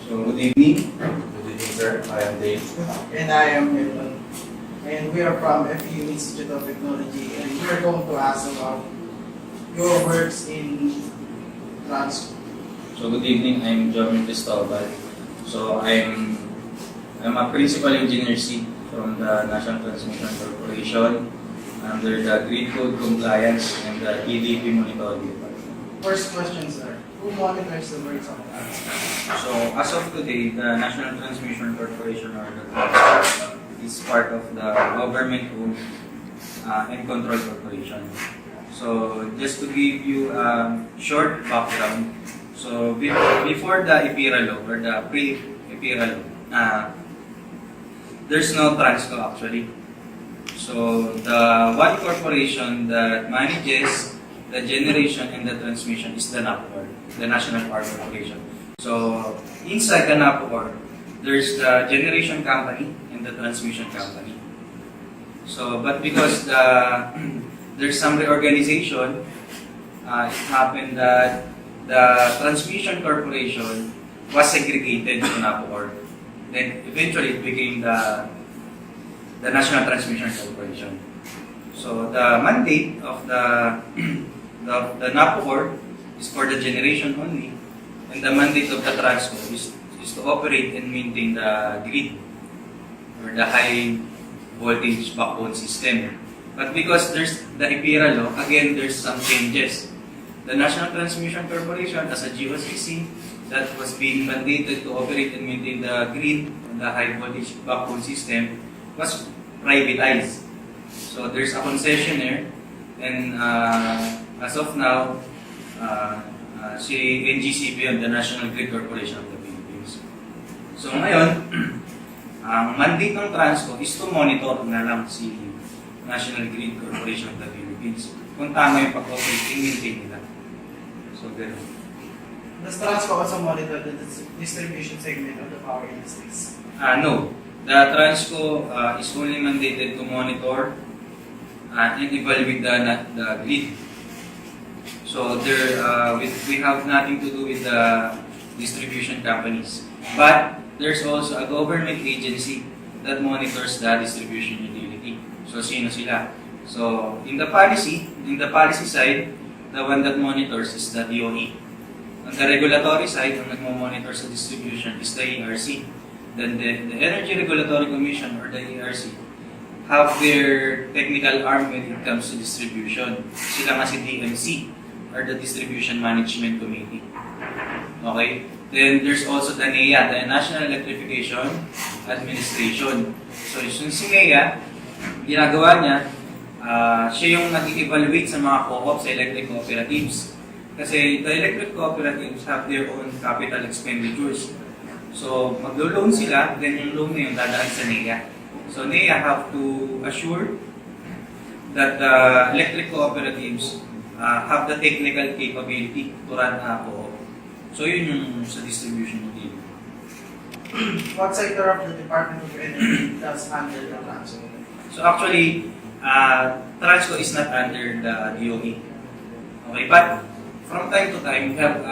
So, good evening. Good evening, sir. I am Dave. And I am Milton. And we are from FEU Institute of Technology, and we are going to ask about your works in Transco. So, good evening. I'm Jomel Cristobal. So, I'm a principal engineer C from the National Transmission Corporation under the Grid Code Compliance and the EDP Monitoring Department. First question, sir. Who monitors the works of Transco? So, as of today, the National Transmission Corporation or the Transco is part of the government-owned and control corporation. So, just to give you a short background, so before the EPIRA law or the pre-EPIRA law, there's no Transco actually. So, the one corporation that manages the generation and the transmission is the NAPOR, the National Power Corporation. So, inside the NAPOR, there's the generation company and the transmission company. So, but because there's some reorganization, it happened that the transmission corporation was segregated to NAPOR. Then eventually it became the National Transmission Corporation. So the mandate of the NAPOR is for the generation only, and the mandate of the Transco is to operate and maintain the grid or the high voltage backbone system. But because there's the EPIRA law, again there's some changes. The National Transmission Corporation as a GOCC that was being mandated to operate and maintain the grid and the high voltage backbone system was privatized. So there's a concessionaire, and as of now, si NGCP, the National Grid Corporation of the Philippines. So ngayon, ang mandate ng Transco is to monitor na lang si National Grid Corporation of the Philippines kung tama yung pag-operate and maintain nila. So, gano'n. Does Transco also monitor the distribution segment of the power industries? No. The Transco is only mandated to monitor and evaluate the grid. So, we have nothing to do with the distribution companies. But, there's also a government agency that monitors the distribution utility. So, sino sila? So, in the policy side, the one that monitors is the DOE. On the regulatory side, ang nagmo-monitor sa distribution is the ERC. Then the Energy Regulatory Commission or the ERC have their technical arm when it comes to distribution. Sila nga si DMC or the Distribution Management Committee. Okay? Then there's also the NEA, the National Electrification Administration. So yung si NEA, ginagawa niya, siya yung nag-evaluate sa mga co-op sa electric cooperatives. Kasi the electric cooperatives have their own capital expenditures. So, maglo-loan sila, then yung loan na yung dadaan sa NEA. So, NEA have to assure that the electric cooperatives have the technical capability to run a co-op. So, yun yung sa distribution utility. What sector of the Department of Energy does handle the Transco? So, actually, Transco is not under the DOE. Okay, but from time to time, we have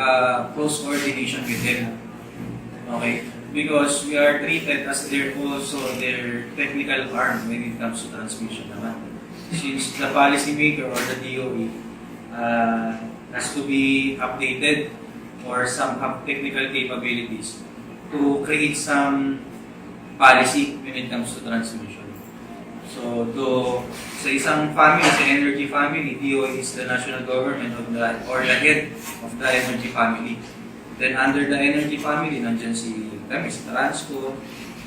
close coordination with them. Okay, because we are treated as their technical arm when it comes to transmission naman. Since the policymaker or the DOE has to be updated or some have technical capabilities to create some policy when it comes to transmission. So, sa isang family, sa energy family, DOE is the national government of the head of the energy family. Then under the energy family, nandiyan si Transco,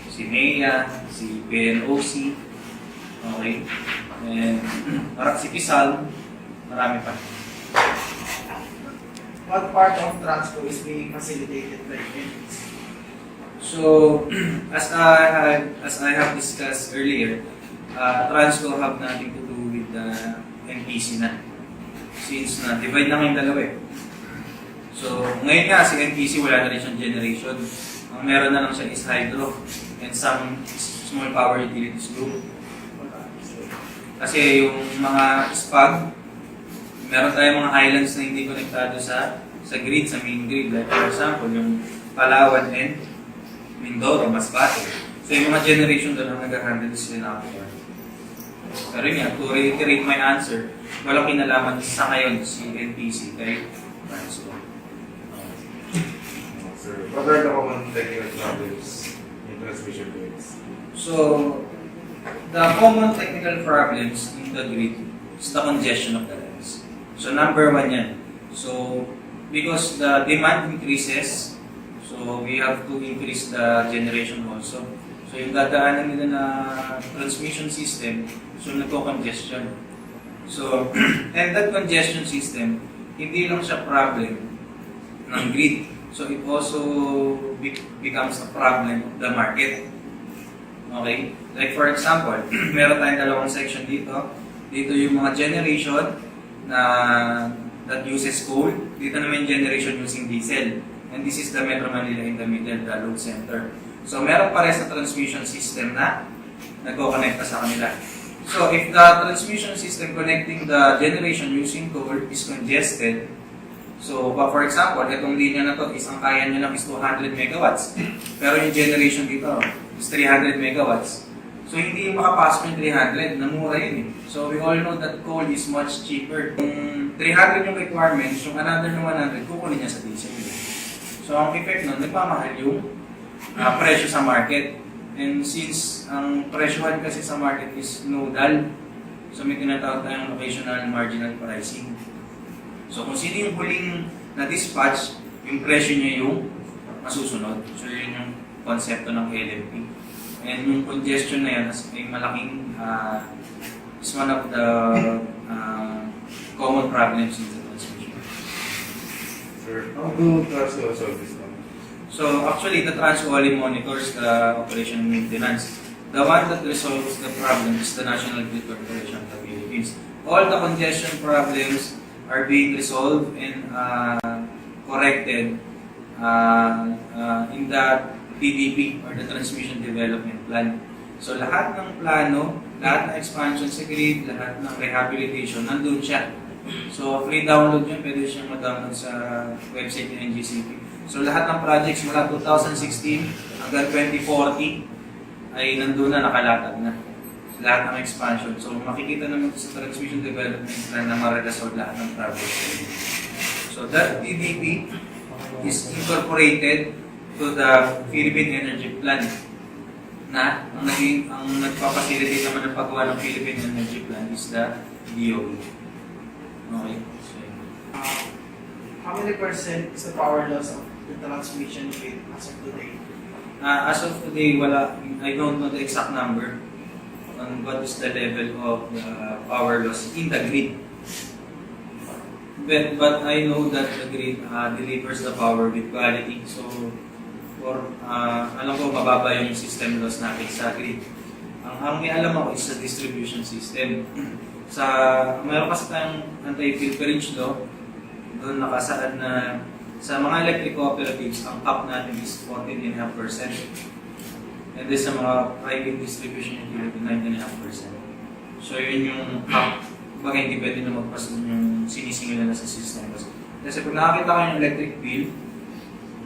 si NEA, si PNOC, okay, and parang si Kisal, marami pa. What part of Transco is being facilitated by NGCP? So, as I have discussed earlier, Transco have nothing to do with the NPC na. Since na-divide na kayong dalawa eh. So, ngayon nga si NPC wala na rin siyang generation. Ang meron na lang siya is hydro and some small power utilities group. Kasi yung mga SPAG, meron tayong mga islands na hindi konektado sa grid, sa main grid. Like for example, yung Palawan and Mindoro, Masbate. So yung mga generation doon ang nag-handle sila na. Pero yun nga, to reiterate my answer, walang kinalaman sa ngayon si NPC kay Transco. Sir, what are the common technical problems in transmission grids? So, the common technical problems in the grid is the congestion of the lines. So, number one yan. So, because the demand increases, so we have to increase the generation also. So, yung dadaanan nila na transmission system, so nagko-congestion. So, and that congestion system, hindi lang siya problem ng grid. So, it also becomes a problem of the market. Okay? Like for example, meron tayong dalawang section dito. Dito yung mga generation na that uses coal. Dito naman yung generation using diesel. And this is the Metro Manila in the middle, the load center. So, meron pares na transmission system na nagko-connect sa kanila. So, if the transmission system connecting the generation using coal is congested, so, for example, itong linya na to is ang kaya niya lang is 200 megawatts. Pero yung generation dito is 300 megawatts. So, hindi yung makapasok yung 300, namura yun eh. So, we all know that coal is much cheaper. Kung 300 yung requirements, yung another na 100, kukunin niya sa diesel. So, ang effect nun, nagmamahal yung presyo sa market. And since ang presyohan kasi sa market is nodal, so may tinatawag tayong locational marginal pricing. So kung sino yung huling na-dispatch, yung presyo niya yung masusunod. So yun yung konsepto ng LMP. And yung congestion na yan ay malaking, is one of the common problems in the transmission. Sir, how do Transco solve this problem? So actually, the Transco only monitors the operation and maintenance. The one that resolves the problem is the National Grid Corporation of the Philippines. All the congestion problems are being resolved and corrected in the TDP or the Transmission Development Plan. So lahat ng plano, lahat ng expansion sa grid, lahat ng rehabilitation, nandun siya. So free download yun, pwede siyang ma-download sa website ng NGCP. So lahat ng projects mula 2016 hanggang 2040 ay nandun na, nakalatag na. Lahat ng expansion. So makikita naman sa Transmission Development Plan na ma-resolve lahat ng projects. So that TDP is incorporated to the Philippine Energy Plan na ang nagpapacilitate naman ng paggawa ng Philippine Energy Plan is the DOE. Okay. So, How many percent is the power loss of the transmission grid as of today? as of today, I don't know the exact number on what is the level of power loss in the grid. But I know that the grid delivers the power with quality. So, alam ko mababa yung system loss natin sa grid. Ang may alam ako is sa distribution system. Meron kasi tayong anti-pilferage law, doon nakasaad na sa mga electric cooperatives, ang cap natin is 14.5%. And then sa mga private distribution utility, 9.5%. So yun yung cap. Baga hindi pwede na magpas yung sinisingil na sa system. Kasi pag nakakita ko yung electric bill,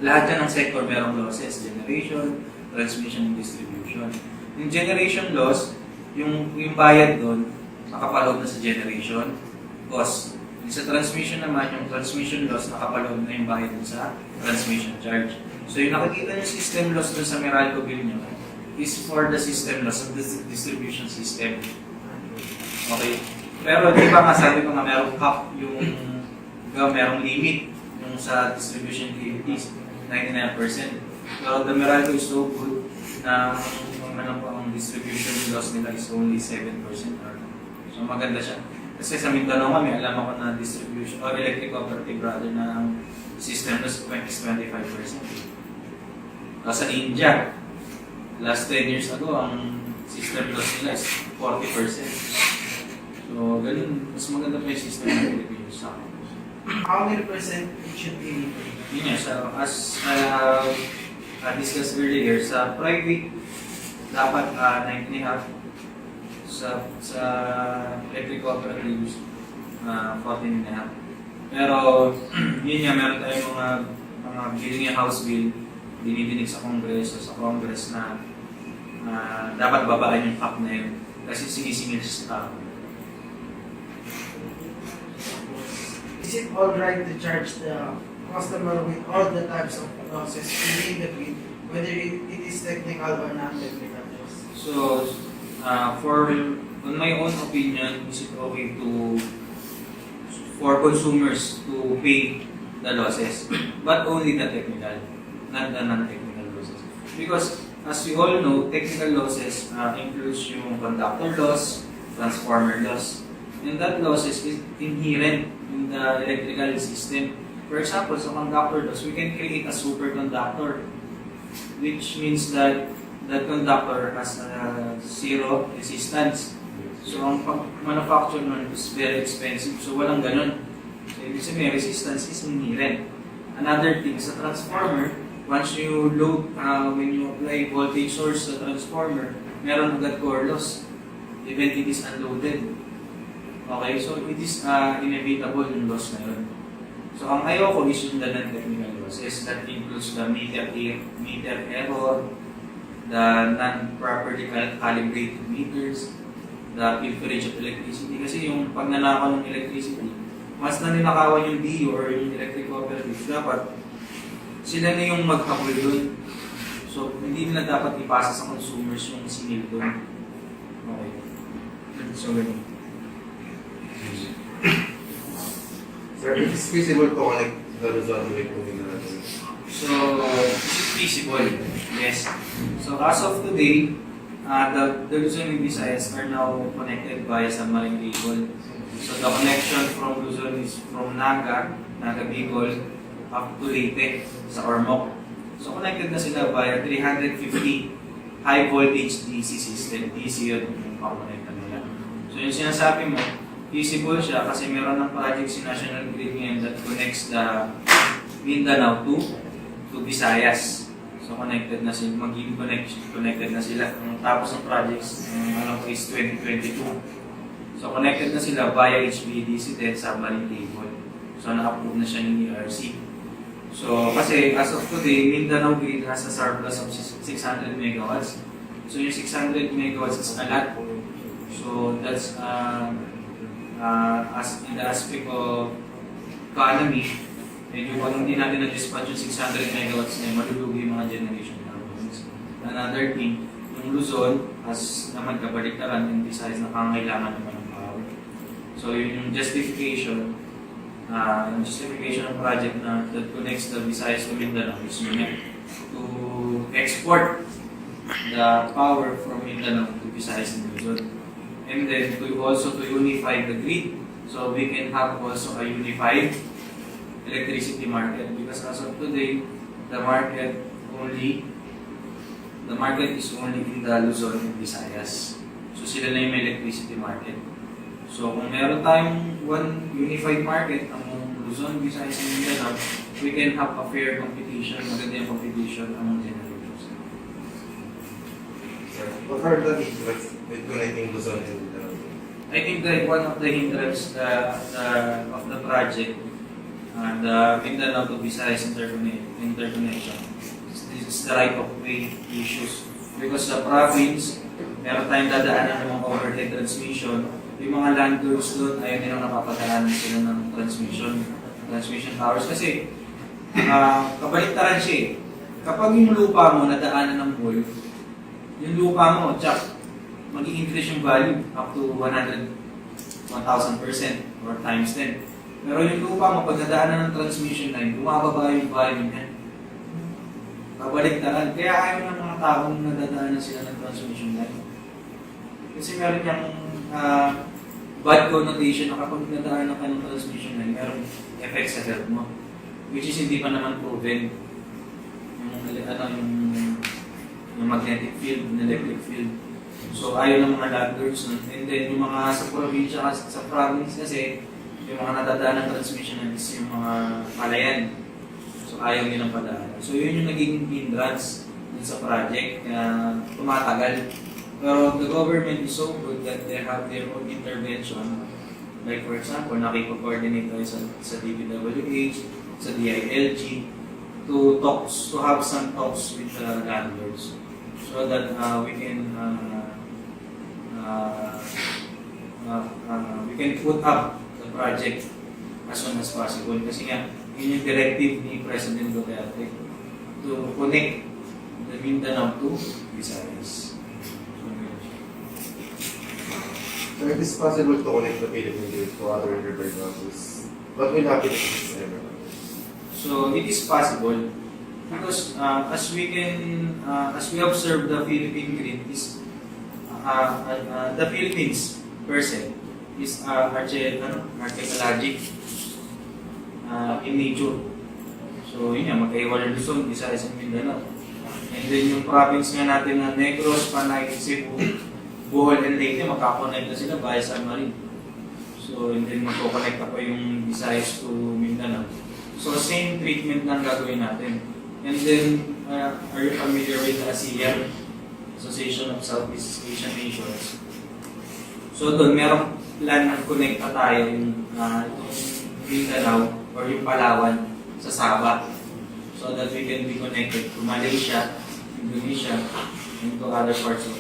lahat yan ng sector merong losses. Generation, transmission, and distribution. Yung generation loss, yung bayad doon, nakapaloob na sa generation cost. Sa transmission naman, yung transmission loss, nakapaloob na yung bayad sa transmission charge. So yung nakikita yung system loss dun sa Meralco bill nyo is for the system loss of the distribution system. Okay? Pero di ba nga sabi ko nga merong cap, merong limit yung sa distribution activities, 99%. Pero the Meralco is so good na ang distribution loss nila is only 7%. So maganda siya. Kasi sa Mindanao kami, alam ako na distribution or electric cooperative rather na ang system loss is 25%. Sa India, last 10 years ago, ang system loss nila is 40%. So, ganun, mas maganda pa yung system ng Pilipinas sa akin. How many percent it should be? Yun yan, so, as I discussed earlier, sa private, dapat 9.5%. Sa electric cooperatives, 14.5%. Pero, yun nga, meron tayong mga bill nga house bill dinidinig sa Congress na dapat babaan yung cap na yun kasi sinisingil siya sa tao. Is it alright to charge the customer with all the types of losses within the grid, whether it is technical or non-technical loss? So, on my own opinion, is it okay for consumers to pay the losses, but only the technical, not the non-technical losses. Because as we all know, technical losses includes yung conductor loss, transformer loss, and that losses is inherent in the electrical system. For example, sa conductor loss, we can create a superconductor, which means that that conductor has zero resistance. So, ang manufacture nun is very expensive. So, walang ganun. So, ibig sabihin, resistance is inherent. Another thing, sa transformer, once you load, when you apply voltage source sa transformer, meron agad core loss, even it is unloaded. Okay, so it is inevitable yung loss na yun. So, ang ayoko is yung the non-technical losses. That includes the meter error, the non-properly calibrated meters, the pilferage of electricity. Kasi yung pag nanakaw ng electricity, mas na ninakawan yung DO or yung electric cooperative, dapat sila na yung maghabol dun. So, hindi nila dapat ipasa sa consumers yung singil dun. Okay. So, ganun. Sir, it is feasible to connect the Luzon with Engr. So, is it feasible? Yes. So, as of today, the Luzon and Visayas are now connected via submarine cable. So, the connection from Luzon is from Naga Bicol, up to Leyte, sa Ormoc. So, connected na sila via 350 high voltage DC system. DC yun, yung pakonekta nila. So, yung sinasabi mo, feasible siya kasi meron ng project si National Grid ngayon that connects the Mindanao to Visayas. So connected na sila, magiging connected na sila. Tapos ng projects, alam ko is 2022. So connected na sila via HVDC then submarine cable. So na-approve na siya ng ERC. So kasi as of today, Mindanao Grid has a surplus of 600 megawatts. So yung 600 megawatts is a lot. So that's as in the aspect of economy, medyo pag hindi natin na-dispatch yung 600 megawatts na malulugi yung mga generation companies. Another thing, yung Luzon, as naman kabaliktaran, yung Visayas na pangailangan naman ng power. So yun yung justification ng project na that connects the Visayas to Mindanao is yun to export the power from Mindanao to Visayas and Luzon. And then to unify the grid, so we can have also a unified electricity market. Because as of today, the market is only in the Luzon and Visayas. So sila na yung electricity market. So kung meron tayong one unified market, ang Luzon, Visayas, and Mindanao, we can have a fair competition, maganda yung competition among generators. Sir, what are the hindrances with connecting Luzon and Mindanao? I think that one of the hindrances of the project, the Mindanao to Visayas interconnection, is the right of way issues. Because sa province, meron tayong dadaanan ng mga overhead transmission. Yung mga landlords doon, ayaw nilang napapadaanan sila ng transmission towers. Kasi, kabaliktaran siya eh. Kapag yung lupa mo nadaanan ng mall, yung lupa mo, tsak, mag-i-increase yung value up to 1,000% or times 10. Pero yung lupa mo, pag nadaanan ng transmission line, bumababa yung value niya. Kabaliktaran. Kaya ayaw ng mga taong nadadaanan sila ng transmission line. Kasi meron yung bad connotation na kapag nadaanan ka ng transmission line, merong effect sa health mo. Which is hindi pa naman proven. Yung magnetic field, yung electric field. So ayaw ng mga landlords nun. And then yung mga sa probinsya, sa province kasi, yung mga nadadaan ng transmission is yung mga palayan. So ayaw nilang padaan. So yun yung naging hindrance dun sa project, kaya tumatagal. Pero the government is so good that they have their own intervention. Like for example, nakipag-coordinate tayo sa DPWH, sa DILG. to have some talks with the landlords so that we can put up the project as soon as possible. Kasi nga, yun yung directive ni President Duterte to connect the Mindanao to Visayas. So it is possible to connect the Philippine grid to other enterprise houses. What will happen if this ever happens? So it is possible because as we observe the Philippine grid is the Philippines per se is archipelagic in nature. So yun nga, magkaiwala Luzon, Visayas and Mindanao. And then yung province nga natin na Negros, Panay, Cebu, Bohol and Leyte, magkakonect na sila via submarine. So and then magkakonect pa yung Visayas to Mindanao. So same treatment lang gagawin natin. And then, are you familiar with the ASEAN, Association of Southeast Asian Nations? So doon, merong plan na connect pa tayo yung itong Mindanao or yung Palawan sa Sabah so that we can be connected to Malaysia, Indonesia, and to other parts of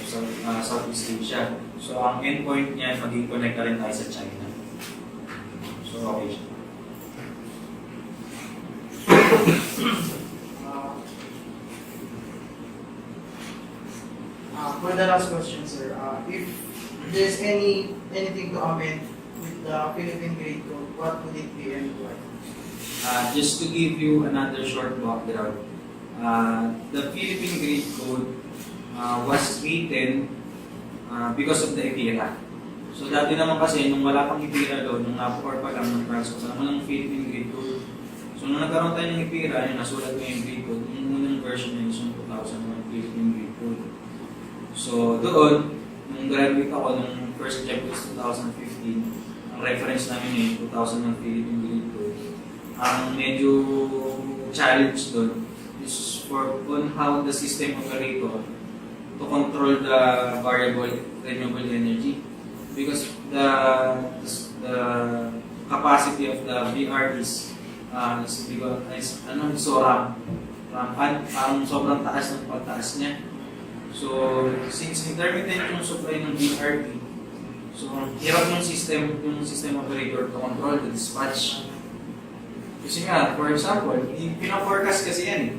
Southeast Asia. So ang endpoint niya, maging connect rin tayo sa China. So okay siya. For the last question, sir, if there's anything to amend with the Philippine Grade Code, what would it be and why? Just to give you another short background, the Philippine Grade Code was written because of the EPIRA. So dati naman kasi, nung wala pang EPIRA doon, nung napukor pa lang ng Transco, sa naman ng Philippine Grade Code. So nung nagkaroon tayo ng EPIRA, yung nasulat ko yung Grade Code, yung unang version yun is yung 2001 Philippine Grade Code. So doon, nung graduate ako, nung first job was 2015, ang reference namin yung 2001 Philippine Grade Code. Ang medyo challenge doon is on how the system operator to control the variable renewable energy. Because the capacity of the VREs is so rampant, sobrang taas ng pagtaas niya. So, since intermittent yung supply ng VRT, so hirap yung system operator to control the dispatch. Kasi nga, for example, pina-forecast kasi yan eh.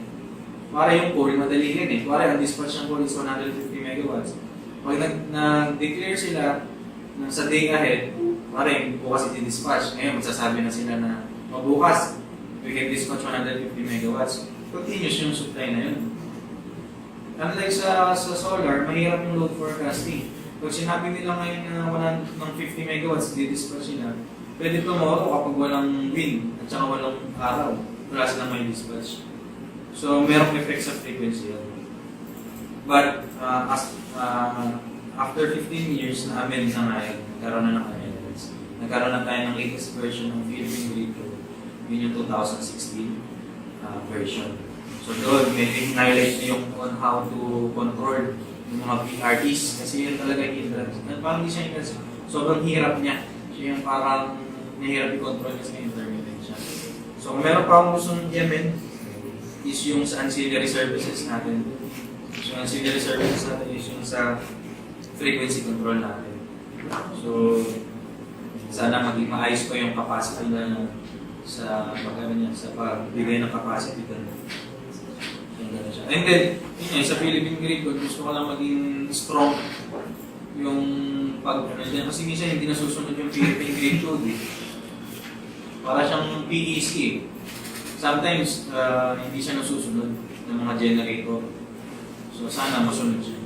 Para yung coal, madali yan eh. Para ang dispatch ng coal is 150 megawatts. Pag nag-declare sila sa day ahead, para yung bukas i-dispatch. Ngayon, magsasabi na sila na mabukas, we can dispatch 150 megawatts. Continuous yung supply na yun. Unlike sa solar, mahirap yung load forecasting. Pag sinabi nila ngayon na 50 megawatts, di-dispatch nila, pwede tomorrow kapag walang wind at saka walang araw, wala silang may dispatch. So, merong effect sa frequency yan. But, after 15 years na amend na ngayon, nagkaroon na ng amendments. Nagkaroon na tayo ng latest version ng Philippine Grid Code, yun yung 2016 version. So doon, may highlight na yung on how to control yung mga PRTs kasi yun talaga yung hindrance. Parang hindi siya hindrance. Sobrang hirap niya. Siya yung parang nahirap i-control kasi intermittent siya. So kung meron pa akong gustong i-amend is yung sa ancillary services natin. So yung ancillary services natin is yung sa frequency control natin. So sana maging maayos pa yung capacity na sa pagbigay ng capacity doon. And then, yun sa Philippine Grid Code, gusto ko lang maging strong yung kasi minsan hindi nasusunod yung Philippine Grid Code eh. Para siyang PEC eh. Sometimes, hindi siya nasusunod ng mga generator. So, sana masunod siya.